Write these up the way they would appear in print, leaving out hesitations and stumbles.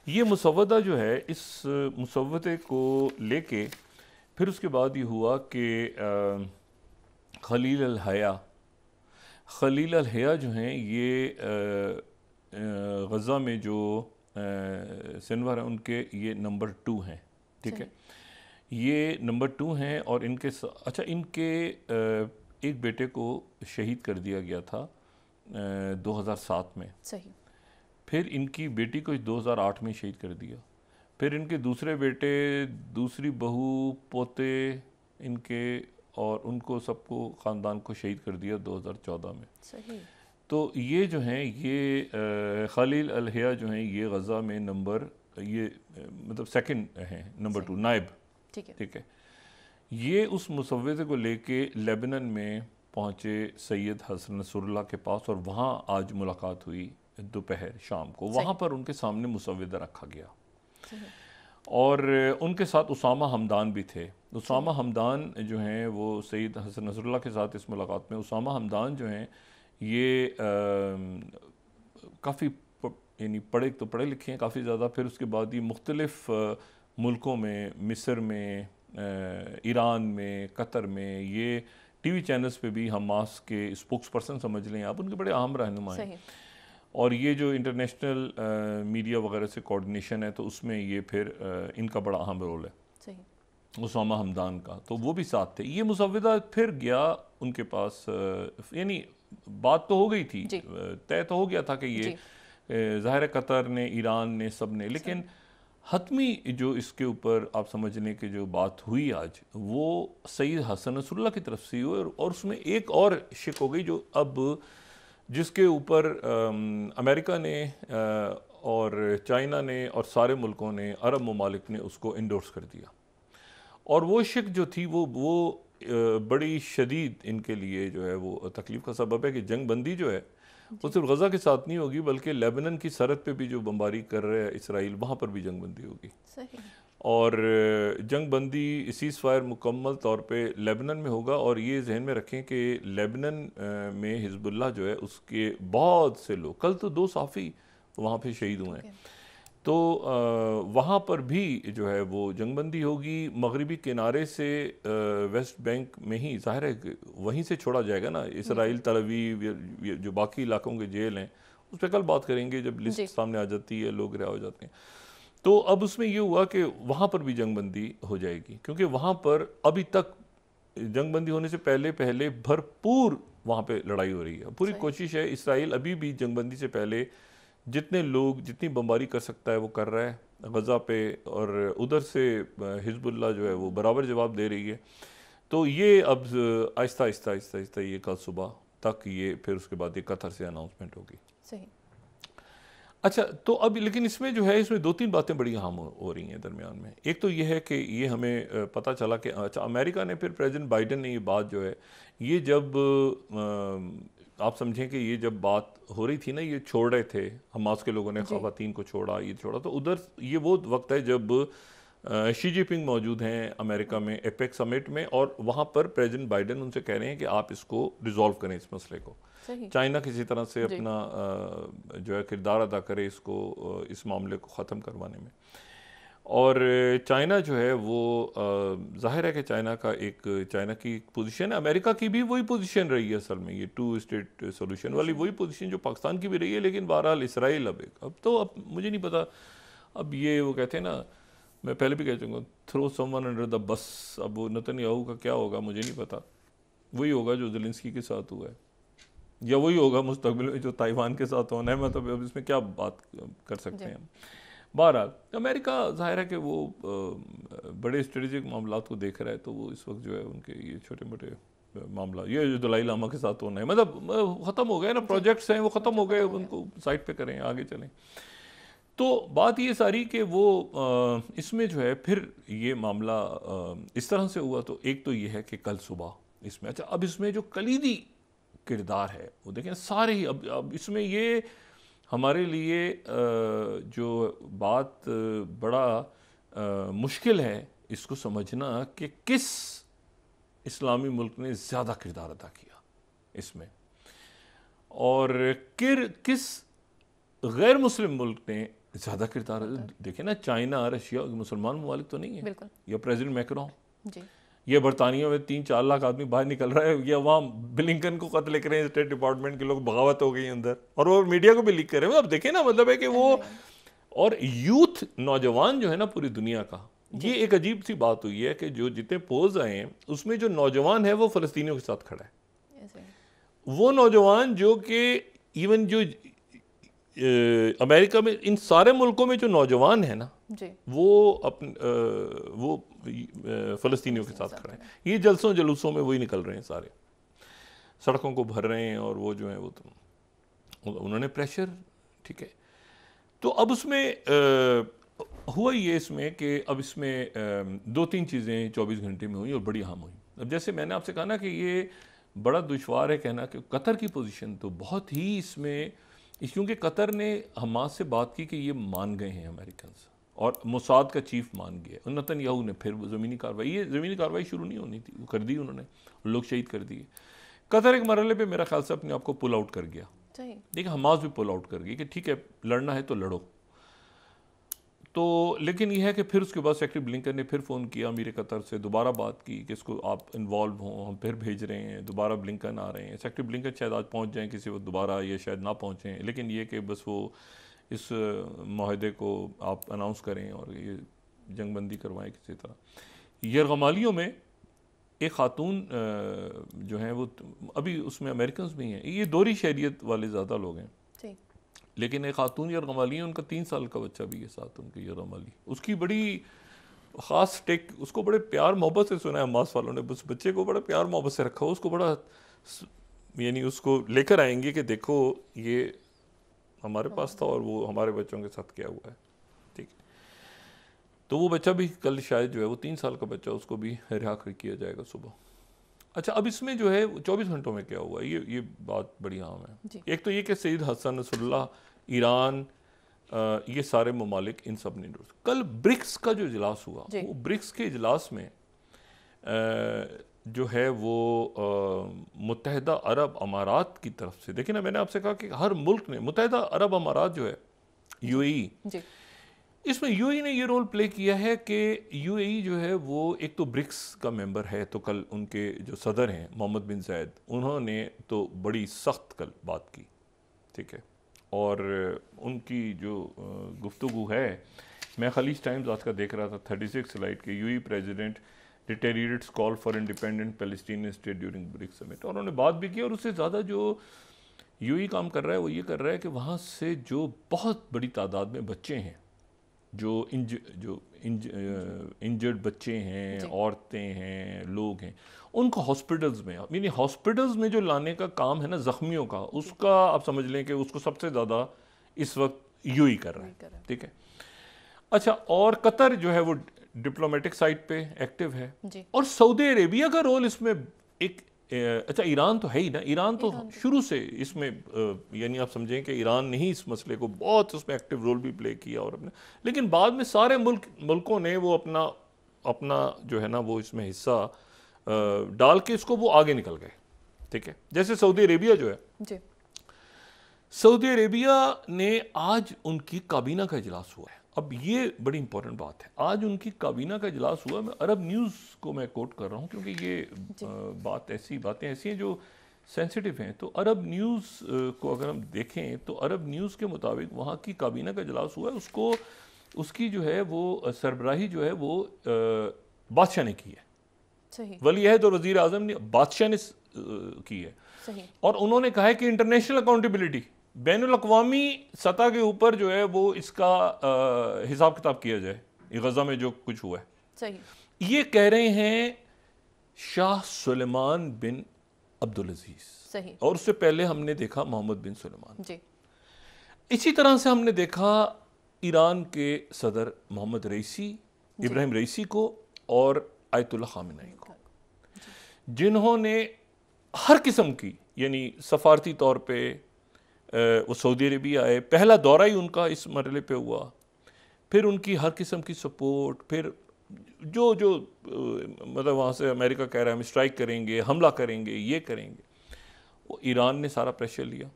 ये मुसव्वदा जो है, इस मुसव्वदे को लेके फिर उसके बाद ये हुआ कि खलील अल हया, खलील अल हया जो हैं ये गज़ा में जो सिनवर हैं उनके ये नंबर 2 हैं, ठीक है। ये नंबर 2 हैं और इनके अच्छा, इनके एक बेटे को शहीद कर दिया गया था 2007 में। सही। फिर इनकी बेटी को 2008 में शहीद कर दिया। फिर इनके दूसरे बेटे, दूसरी बहू, पोते इनके, और उनको सबको ख़ानदान को शहीद कर दिया 2014 में। सही। तो ये जो हैं ये खलील अल हया जो हैं ये गज़ा में नंबर ये मतलब सेकंड हैं, नंबर 2 नायब, ठीक है। ये उस मुसव्वदे को लेके लेबनान में पहुँचे सैयद हसन नसरुल्लाह के पास, और वहाँ आज मुलाकात हुई दोपहर शाम को। वहाँ पर उनके सामने मुसव्वदा रखा गया और उनके साथ उसामा हमदान भी थे। उसामा हमदान जो हैं वो सैयद हसन नसरुल्लाह के साथ इस मुलाकात में, उसामा हमदान जो हैं ये काफ़ी यानी पढ़े लिखे हैं काफ़ी ज़्यादा। फिर उसके बाद ये मुख्तलिफ़ मुल्कों में, मिस्र में, ईरान में, कतर में, ये टीवी चैनल्स पे भी हमास के स्पोक्स पर्सन समझ लें आप, उनके बड़े अहम रहनुमा हैं। और ये जो इंटरनेशनल मीडिया वगैरह से कोऑर्डिनेशन है तो उसमें ये फिर इनका बड़ा अहम रोल है उसामा हमदान का, तो वो भी साथ थे। ये मुसव्वदा फिर गया उनके पास, यानी बात तो हो गई थी, तय तो हो गया था कि ये ज़ाहिर कतर ने, ईरान ने, सब ने, लेकिन हतमी जो इसके ऊपर आप समझने की जो बात हुई आज, वो सैयद हसन नसरुल्लाह की तरफ से हुई। और उसमें एक और शिक हो गई जो अब जिसके ऊपर अमेरिका ने और चाइना ने और सारे मुल्कों ने, अरब ममालिक ने उसको इंडोर्स कर दिया। और वो शिक जो थी वो बड़ी शदीद इनके लिए जो है वो तकलीफ़ का सबब है कि जंग बंदी जो है वो सिर्फ गज़ा के साथ नहीं होगी, बल्कि लेबनान की सरहद पे भी जो बमबारी कर रहे हैं इसराइल, वहाँ पर भी जंग बंदी होगी। और जंग बंदी सीज़ फायर मुकम्मल तौर पे लेबनान में होगा। और ये जहन में रखें कि लेबनान में हिजबुल्लाह जो है उसके बहुत से लोग, कल तो 2 सहाफ़ी वहाँ पे शहीद हुए हैं, तो वहाँ पर भी जो है वो जंगबंदी होगी। मगरिबी किनारे से वेस्ट बैंक में ही ज़ाहिर है वहीं से छोड़ा जाएगा ना इसराइल, तल अवीव, जो बाकी इलाकों के जेल हैं उस पर कल बात करेंगे जब लिस्ट सामने आ जाती है, लोग रिहा हो जाते हैं। तो अब उसमें ये हुआ कि वहाँ पर भी जंगबंदी हो जाएगी, क्योंकि वहाँ पर अभी तक जंगबंदी होने से पहले भरपूर वहाँ पर लड़ाई हो रही है। पूरी कोशिश है, इसराइल अभी भी जंगबंदी से पहले जितने लोग, जितनी बमबारी कर सकता है वो कर रहा है गज़ा पे, और उधर से हिजबुल्लाह जो है वो बराबर जवाब दे रही है। तो ये अब आहिस्ता आहिस्ता ये कल सुबह तक ये, फिर उसके बाद ये कतर से अनाउंसमेंट होगी। सही। अच्छा, तो अब लेकिन इसमें जो है, इसमें 2-3 बातें बड़ी अहम हो रही हैं दरमियान में। एक तो ये है कि ये हमें पता चला कि अच्छा, अमेरिका ने, फिर प्रेसिडेंट बाइडन ने ये बात जो है, ये जब आप समझें कि ये जब बात हो रही थी ना, ये छोड़ रहे थे हमास के लोगों ने, ख़वातीन को छोड़ा, ये छोड़ा, तो उधर ये वो वक्त है जब शी जिनपिंग मौजूद हैं अमेरिका में एपेक समिट में, और वहाँ पर प्रेसिडेंट बाइडन उनसे कह रहे हैं कि आप इसको रिजॉल्व करें, इस मसले को। चाइना किसी तरह से अपना जो है किरदार अदा करे इसको, इस मामले को ख़त्म करवाने में। और चाइना जो है वो ज़ाहिर है कि चाइना की पोजीशन है, अमेरिका की भी वही पोजीशन रही है असल में, ये 2 स्टेट सॉल्यूशन वाली वही पोजीशन जो पाकिस्तान की भी रही है। लेकिन बहरहाल इसराइल अब मुझे नहीं पता, अब ये वो कहते हैं ना, मैं पहले भी कह चुका, throw someone under the bus. अब वो नेतन्याहू का क्या होगा मुझे नहीं पता, वही होगा जो ज़ेलेंस्की के साथ हुआ है, या वही होगा मुस्तकबिल में जो ताइवान के साथ होना है। मतलब अब इसमें क्या बात कर सकते हैं। बहरहाल अमेरिका ज़ाहिर है कि वो बड़े स्ट्रेटेजिक मामलात को देख रहा है, तो वो इस वक्त जो है उनके ये छोटे मोटे मामला, ये जो दलाई लामा के साथ होना है, मतलब ख़त्म हो गए ना, प्रोजेक्ट्स हैं वो ख़त्म हो गए, उनको साइड पे करें, आगे चलें। तो बात ये सारी कि वो इसमें जो है फिर ये मामला इस तरह से हुआ। तो एक तो ये है कि कल सुबह इसमें, अच्छा, अब इसमें जो कलीदी किरदार है वो देखें सारे ही, अब इसमें ये हमारे लिए जो बात बड़ा मुश्किल है इसको समझना कि किस इस्लामी मुल्क ने ज़्यादा किरदार अदा किया इसमें, और किस गैर मुस्लिम मुल्क ने ज़्यादा किरदार है। देखें ना, चाइना, रशिया मुसलमान ममालिक तो नहीं है, बिल्कुल या प्रेसिडेंट मैक्रोन, जी, ये बरतानिया में 3-4 लाख आदमी बाहर निकल रहा है, या वहाँ ब्लिंकन को खत लिख रहे हैं स्टेट डिपार्टमेंट के लोग, बगावत हो गई अंदर, और वो मीडिया को भी लीक कर रहे हैं। अब देखें ना, मतलब है कि वो, और यूथ नौजवान जो है ना पूरी दुनिया का, ये एक अजीब सी बात हुई है कि जो जितने पोज आए हैं उसमें जो नौजवान है वो फ़लस्तीनियों के साथ खड़ा है। वो नौजवान जो कि इवन जो अमेरिका में, इन सारे मुल्कों में जो नौजवान है ना जी, वो फ़लस्तीनियों के साथ खड़े हैं। ये जलसों जलूसों में वही निकल रहे हैं, सारे सड़कों को भर रहे हैं, और वो जो है वो तो उन्होंने प्रेशर, ठीक है। तो अब उसमें हुआ ये इसमें कि अब इसमें 2-3 चीज़ें 24 घंटे में हुई और बड़ी अहम हुई। अब जैसे मैंने आपसे कहा ना कि ये बड़ा दुश्वार है कहना कि कतर की पोजीशन तो बहुत ही इसमें, क्योंकि कतर ने हमास से बात की कि ये मान गए हैं अमेरिकन, और मोसाद का चीफ मान गया, नेतन्याहू ने फिर ज़मीनी कार्रवाई, ये ज़मीनी कार्रवाई शुरू नहीं होनी थी, वो कर दी उन्होंने, लोग शहीद कर दिए। कतर एक मरहले पे मेरा ख्याल से अपने आप को पुल आउट कर गया। देखिए हमास भी पुल आउट कर गई कि ठीक है लड़ना है तो लड़ो। तो लेकिन यह है कि फिर उसके बाद सेक्रेटरी ब्लिंकन ने फिर फ़ोन किया अमीर कतर से, दोबारा बात की कि इसको आप इन्वॉल्व हों, हम फिर भेज रहे हैं, दोबारा ब्लिंकन आ रहे हैं। सेक्रेटरी ब्लिंकन शायद आज पहुंच जाएं किसी वक्त दोबारा, ये शायद ना पहुंचें, लेकिन ये कि बस वो इस माहदे को आप अनाउंस करें और ये जंगबंदी करवाएं किसी तरह। यरगमालियों में एक खातून जो हैं वो अभी उसमें अमेरिकन भी हैं, ये दोहरी शहरियत वाले ज़्यादा लोग हैं, लेकिन एक खातून यरगमाली है, उनका 3 साल का बच्चा भी है साथ उनके, यरगमाली, उसकी बड़ी ख़ास टेक, उसको बड़े प्यार मोहब्बत से सुना है हमास वालों ने, उस बच्चे को बड़ा प्यार मोहब्बत से रखा हो, उसको बड़ा, यानी उसको लेकर आएंगे कि देखो ये हमारे पास था और वो हमारे बच्चों के साथ क्या हुआ है, ठीक है। तो वो बच्चा भी कल शायद जो है वो 3 साल का बच्चा, उसको भी रिहा किया जाएगा सुबह। अच्छा, अब इसमें जो है 24 घंटों में क्या हुआ, ये बात बड़ी अहम है। एक तो ये कि सईद हसन नसरुल्लाह, ईरान, ये सारे ममालिक, इन सब ने कल ब्रिक्स का जो इजलास हुआ, वो ब्रिक्स के इजलास में जो है वो मुत्तहिदा अरब अमारात की तरफ से, देखिए ना मैंने आपसे कहा कि हर मुल्क ने, मुत्तहिदा अरब अमारात जो है UAE, इसमें UAE ने ये रोल प्ले किया है कि UAE जो है वो एक तो ब्रिक्स का मेंबर है, तो कल उनके जो सदर हैं मोहम्मद बिन ज़ायद, उन्होंने तो बड़ी सख्त कल बात की, ठीक है। और उनकी जो गुफ्तगू है, मैं खलीज टाइम्स आज का देख रहा था 36 स्लाइड के, UAE president reiterates call for independent Palestinian state during BRICS summit, और उन्होंने बात भी की। और उससे ज़्यादा जो UAE काम कर रहा है वो ये कर रहा है कि वहाँ से जो बहुत बड़ी तादाद में बच्चे हैं, जो इंजर्ड बच्चे हैं, औरतें हैं, लोग हैं, उनको हॉस्पिटल्स में, यानी हॉस्पिटल्स में जो लाने का काम है ना ज़ख्मियों का, उसका आप समझ लें कि उसको सबसे ज़्यादा इस वक्त UAE कर रहा है, ठीक है। अच्छा, और कतर जो है वो डिप्लोमेटिक साइड पे एक्टिव है, और सऊदी अरेबिया का रोल इसमें एक, अच्छा ईरान तो है ही ना, ईरान तो शुरू से इसमें, यानी आप समझें कि ईरान ने ही इस मसले को बहुत उसमें एक्टिव रोल भी प्ले किया, और अपने, लेकिन बाद में सारे मुल्कों ने वो अपना जो है ना वो इसमें हिस्सा डाल के इसको वो आगे निकल गए, ठीक है। जैसे सऊदी अरेबिया जो है, सऊदी अरेबिया ने आज उनकी काबीना का इजलास हुआ है। अब ये बड़ी इंपॉर्टेंट बात है, आज उनकी काबीना का इजलास हुआ। मैं अरब न्यूज़ को मैं कोट कर रहा हूँ क्योंकि ये बातें ऐसी हैं जो सेंसिटिव हैं। तो अरब न्यूज़ को अगर हम देखें तो अरब न्यूज़ के मुताबिक वहाँ की काबीना का इजलास हुआ है, उसकी जो है वो सरबराही जो है वो बादशाह ने की है, वली अहद और वज़ीर आज़म ने, बादशाह ने की है। और उन्होंने कहा है कि इंटरनेशनल अकाउंटेबिलिटी, बैनुल-अक़वामी सतह के ऊपर जो है वो इसका हिसाब किताब किया जाए, गज़ा में जो कुछ हुआ है। ये कह रहे हैं शाह सुलेमान बिन अब्दुल अजीज, और उससे पहले हमने देखा मोहम्मद बिन सुलेमान। इसी तरह से हमने देखा ईरान के सदर मोहम्मद रईसी, इब्राहिम रईसी को, और आयतुल्लाह खामेनी को, जिन्होंने हर किस्म की, यानी सफारती तौर पे वो सऊदी अरेबिया आए, पहला दौरा ही उनका इस मरहले पे हुआ, फिर उनकी हर किस्म की सपोर्ट, फिर जो मतलब वहाँ से अमेरिका कह रहा है हम स्ट्राइक करेंगे, हमला करेंगे, ये करेंगे, वो ईरान ने सारा प्रेशर लिया।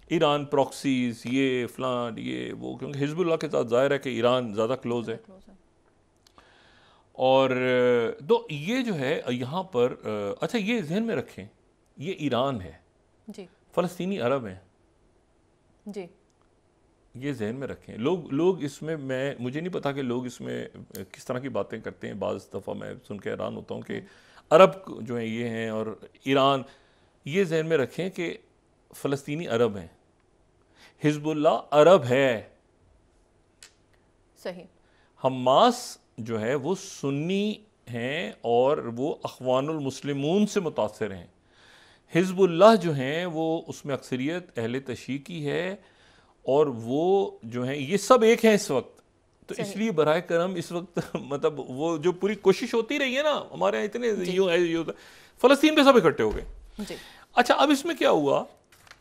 ईरान प्रॉक्सीज, ये फलान ये वो, क्योंकि हिजबुल्लाह के साथ जाहिर है कि ईरान ज़्यादा क्लोज है। और तो ये जो है यहाँ पर अच्छा ये जहन में रखें, ये ईरान है जी, फ़लस्तीनी अरब हैं जी, ये जहन में रखें। लोग इसमें, मुझे नहीं पता कि लोग इसमें किस तरह की बातें करते हैं। बाज़ दफ़ा मैं सुन के हैरान होता हूँ कि अरब जो हैं ये हैं और ईरान। ये जहन में रखें कि फ़लस्तीनी अरब हैं, हिजबुल्लाह अरब है, सही। हमास जो है वो सुन्नी हैं और वो अख़वानुल मुस्लिमून से मुतासिर हैं। हिजबुल्लाह जो हैं वो उसमें अक्सरियत अहले तशी की है और वो जो हैं ये सब एक हैं इस वक्त। तो इसलिए बराए करम इस वक्त मतलब वो जो पूरी कोशिश होती रही है ना हमारे यहाँ, इतने यूँ फ़लस्तीन पे सब इकट्ठे हो गए। अच्छा, अब इसमें क्या हुआ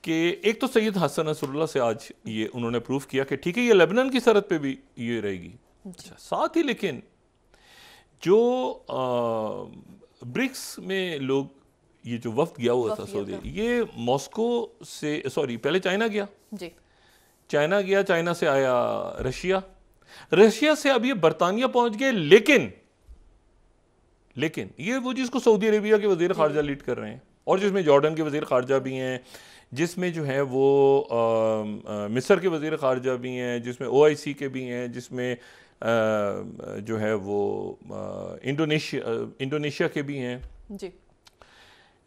कि एक तो सैयद हसन नसरुल्लाह से आज ये उन्होंने प्रूफ किया कि ठीक है ये लेबनान की सरहद पे भी ये रहेगी। अच्छा, साथ ही लेकिन जो ब्रिक्स में लोग, ये जो वफ्द गया हुआ था सऊदी, ये मॉस्को से, सॉरी पहले चाइना गया जी, चाइना गया, चाइना से आया रशिया, रशिया से अब ये बरतानिया पहुंच गए। लेकिन ये वो जिसको सऊदी अरेबिया के वजीर खारजा लीड कर रहे हैं और जिसमें जॉर्डन के वजीर खारजा भी हैं, जिसमें जो है वो मिस्र के वजीर खारजा भी हैं, जिसमें OIC के भी हैं, जिसमें जो है वो इंडोनेशिया के भी हैं जी।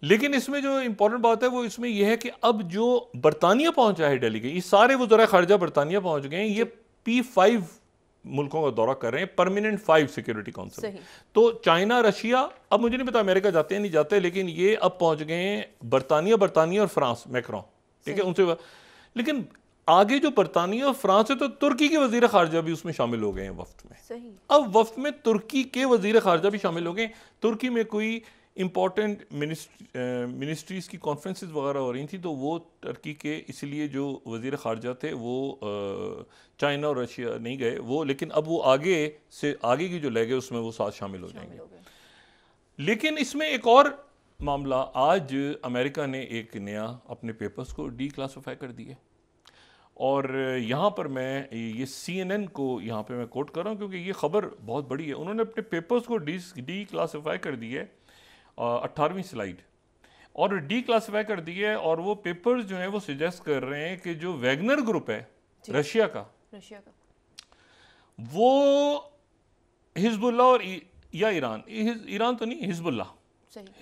लेकिन इसमें जो इंपॉर्टेंट बात है वो इसमें यह है कि अब जो बरतानिया पहुंचा है डेलीगेट, ये सारे वज़राए खारजा बरतानिया पहुंच गए हैं। ये P5 मुल्कों का दौरा कर रहे हैं, परमानेंट 5 सिक्योरिटी काउंसिल। तो चाइना, रशिया, अब मुझे नहीं पता अमेरिका जाते हैं नहीं जाते, लेकिन ये अब पहुंच गए हैं बरतानिया और फ्रांस, मैक्रोन, ठीक है उनसे। लेकिन आगे जो बरतानिया और फ्रांस है तो तुर्की के वजीर खारजा भी उसमें शामिल हो गए हैं वफ्द में। अब वफ्द में तुर्की के वजीर खारजा भी शामिल हो गए। तुर्की में कोई इंपॉर्टेंट मिनिस्ट्रीज़ की कॉन्फ्रेंसेस वगैरह हो रही थी, तो वो तुर्की के इसलिए जो वज़ीर ख़ारजा थे वो चाइना और रशिया नहीं गए वो, लेकिन अब वो आगे की जो ले गए उसमें वो साथ शामिल हो जाएंगे। लेकिन इसमें एक और मामला, आज अमेरिका ने एक नया अपने पेपर्स को डीक्लासिफाई कर दिए और यहाँ पर मैं ये CNN को यहाँ पे मैं कोट कर रहा हूँ क्योंकि ये ख़बर बहुत बड़ी है। उन्होंने अपने पेपर्स को डीक्लासिफाई कर दी है, 18वीं स्लाइड, और डीक्लासिफाई कर दी है। और वो पेपर्स जो हैं वो सजेस्ट कर रहे हैं कि जो वैगनर ग्रुप है रशिया का वो हिजबुल्लाह और या ईरान तो नहीं,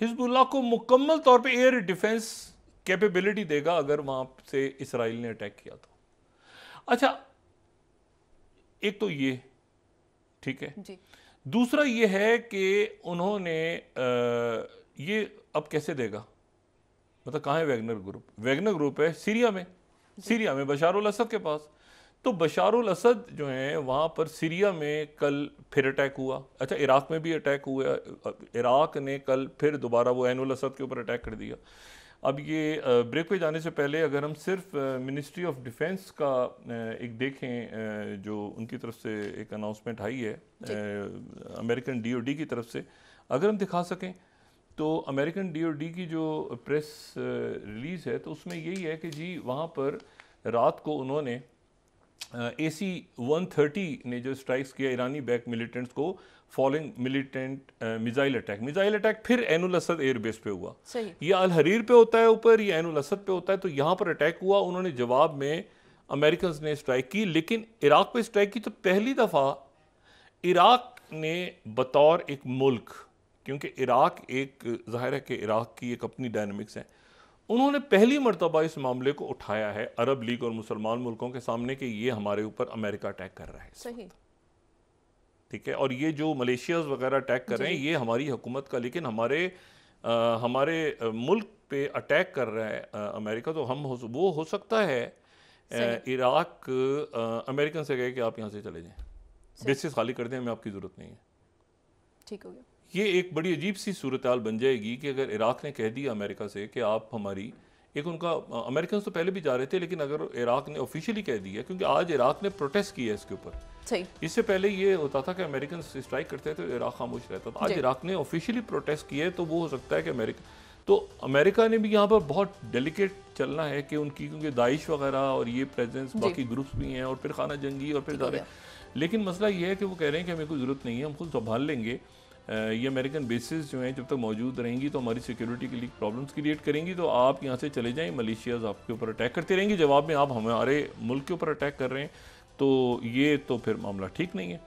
हिजबुल्लाह को मुकम्मल तौर पे एयर डिफेंस कैपेबिलिटी देगा अगर वहां से इसराइल ने अटैक किया तो। अच्छा, एक तो ये ठीक है जी। दूसरा ये है कि उन्होंने ये अब कैसे देगा, मतलब कहाँ है वैगनर ग्रुप है सीरिया में बशार अल असद के पास। तो बशार अल असद जो है वहाँ पर सीरिया में कल फिर अटैक हुआ। अच्छा, इराक में भी अटैक हुआ, इराक ने कल फिर दोबारा वो ऐन अल असद के ऊपर अटैक कर दिया। अब ये ब्रेक पे जाने से पहले अगर हम सिर्फ मिनिस्ट्री ऑफ डिफेंस का एक देखें, जो उनकी तरफ से एक अनाउंसमेंट आई है अमेरिकन DOD की तरफ से, अगर हम दिखा सकें तो अमेरिकन DOD की जो प्रेस रिलीज़ है तो उसमें यही है कि जी वहाँ पर रात को उन्होंने AC-130 ने जो स्ट्राइक्स किया ईरानी बैक मिलिटेंट्स को फॉलोइंग मिलिटेंट मिसाइल अटैक फिर ऐन अल असद एयरबेस पे हुआ। ये अल हरीर पे होता है ऊपर, ये ऐन अल असद पे होता है, तो यहाँ पर अटैक हुआ। उन्होंने जवाब में अमेरिकन ने स्ट्राइक की, लेकिन इराक पे स्ट्राइक की तो पहली दफ़ा इराक ने बतौर एक मुल्क, क्योंकि इराक एक ज़ाहिर है कि इराक की एक अपनी डायनामिक्स है, उन्होंने पहली मरतबा इस मामले को उठाया है अरब लीग और मुसलमान मुल्कों के सामने कि ये हमारे ऊपर अमेरिका अटैक कर रहा है। सही, ठीक है। और ये जो मलेशिया वगैरह अटैक कर रहे हैं ये हमारी हुकूमत का, लेकिन हमारे मुल्क पे अटैक कर रहा है अमेरिका, तो वो हो सकता है इराक अमेरिकन से कहे कि आप यहाँ से चले जाएं, बेसिस खाली कर दें, हमें आपकी ज़रूरत नहीं है। ठीक हो गया। ये एक बड़ी अजीब सी सूरत हाल बन जाएगी कि अगर इराक ने कह दिया अमेरिका से कि आप हमारी, एक उनका अमेरिकन तो पहले भी जा रहे थे, लेकिन अगर इराक ने ऑफिशियली कह दिया, क्योंकि आज इराक ने प्रोटेस्ट किया इसके ऊपर, इससे पहले ये होता था कि अमेरिकन स्ट्राइक करते थे तो इराक खामोश रहता था, आज इराक ने ऑफिशियली प्रोटेस्ट किया है, तो वो हो सकता है कि अमेरिका, तो अमेरिका ने भी यहाँ पर बहुत डेलिकेट चलना है कि उनकी, क्योंकि दाइश वगैरह और ये प्रेजेंस, बाकी ग्रुप्स भी हैं और फिर खाना जंगी और फिर सारे, लेकिन मसला ये है कि वो कह रहे हैं कि हमें कोई ज़रूरत नहीं है, हम खुद संभाल लेंगे। ये अमेरिकन बेसिस जो हैं जब तक मौजूद रहेंगी तो हमारी सिक्योरिटी के लिए प्रॉब्लम्स क्रिएट करेंगी, तो आप यहाँ से चले जाएं, मलेशियाज आपके ऊपर अटैक करते रहेंगी, जवाब में आप हमारे मुल्क के ऊपर अटैक कर रहे हैं, तो ये तो फिर मामला ठीक नहीं है।